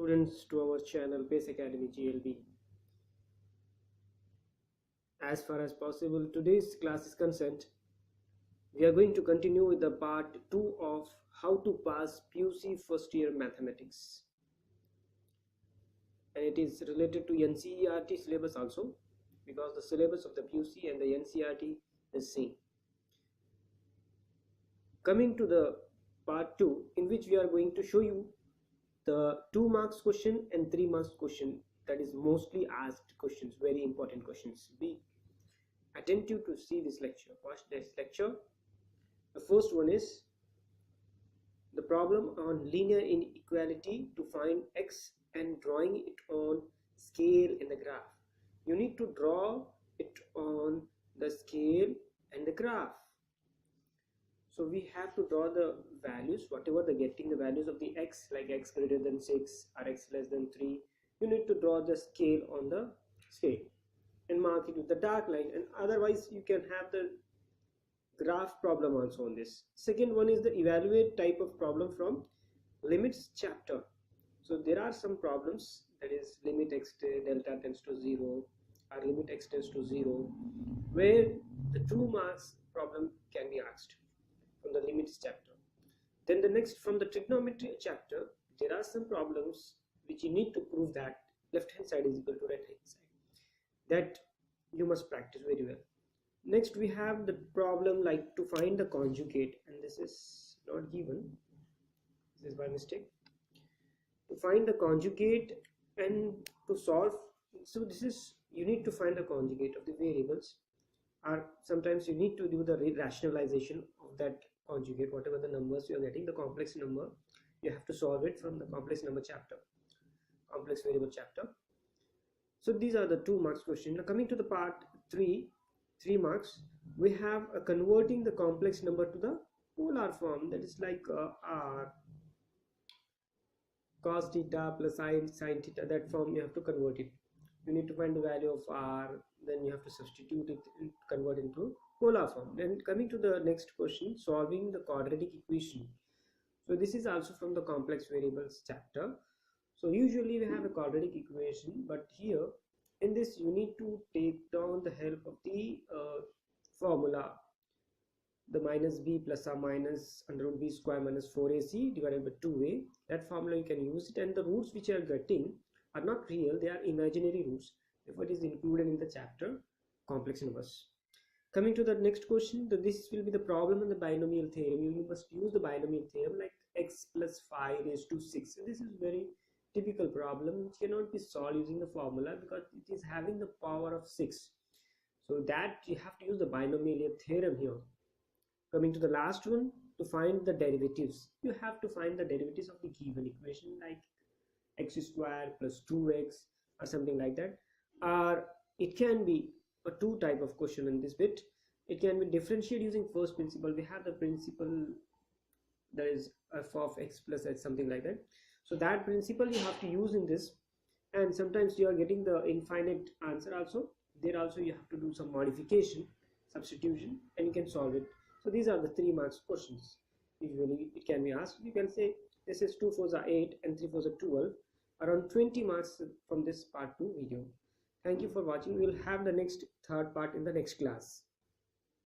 students to our channel PACE Academy GLB. As far as possible, today's class is concerned, we are going to continue with the part 2 of how to pass PUC first year mathematics, and it is related to NCERT syllabus also, because the syllabus of the PUC and the NCERT is same. Coming to the part 2, in which we are going to show you the 2 marks question and 3 marks question, that is mostly asked questions, very important questions. Be attentive to see this lecture. Watch this lecture. The first one is the problem on linear inequality to find x and drawing it on scale in the graph. You need to draw it on the scale and the graph. So we have to draw the values, whatever the getting the values of the x, like x greater than 6 or x less than 3. You need to draw the scale on the scale and mark it with the dark line, and otherwise you can have the graph problem also on this. Second one is the evaluate type of problem from limits chapter. So there are some problems, that is limit x delta tends to 0 or limit x tends to 0, where the 2 marks problem can be asked from the limits chapter. Then the next, from the trigonometry chapter, there are some problems which you need to prove that left hand side is equal to right hand side. That you must practice very well. Next we have the problem like to find the conjugate, and this is not given, this is by mistake. To find the conjugate and to solve, so this is, you need to find the conjugate of the variables, or sometimes you need to do the rationalization of that conjugate, whatever the numbers you are getting, the complex number, you have to solve it from the complex number chapter, complex variable chapter. So these are the 2 marks question. Now coming to the part 3 marks, we have a converting the complex number to the polar form, that is like r cos theta plus sin theta, that form you have to convert it. You need to find the value of r, then you have to substitute it and convert into polar form. Then coming to the next question, solving the quadratic equation. So this is also from the complex variables chapter. So usually we have a quadratic equation, but here in this you need to take down the help of the formula, the minus b plus or minus under root b square minus 4ac divided by 2a. That formula you can use it, and the roots which you are getting are not real, they are imaginary roots. Therefore it is included in the chapter complex numbers. Coming to the next question, this will be the problem on the binomial theorem. You must use the binomial theorem like x plus 5 raised to 6. So this is very typical problem which cannot be solved using the formula because it is having the power of 6. So that you have to use the binomial theorem here. Coming to the last one, to find the derivatives, you have to find the derivatives of the given equation like x square plus 2x or something like that. Or it can be a 2 type of question in this bit. It can be differentiate using first principle. We have the principle that is f of x plus h, something like that. So that principle you have to use in this, and sometimes you are getting the infinite answer also. There also you have to do some modification, substitution, and you can solve it. So these are the 3 marks questions. Usually it can be asked. You can say this is 2 4s are 8 and 3 4s are 12. Around 20 marks from this part 2 video. Thank you for watching. We will have the next third part in the next class.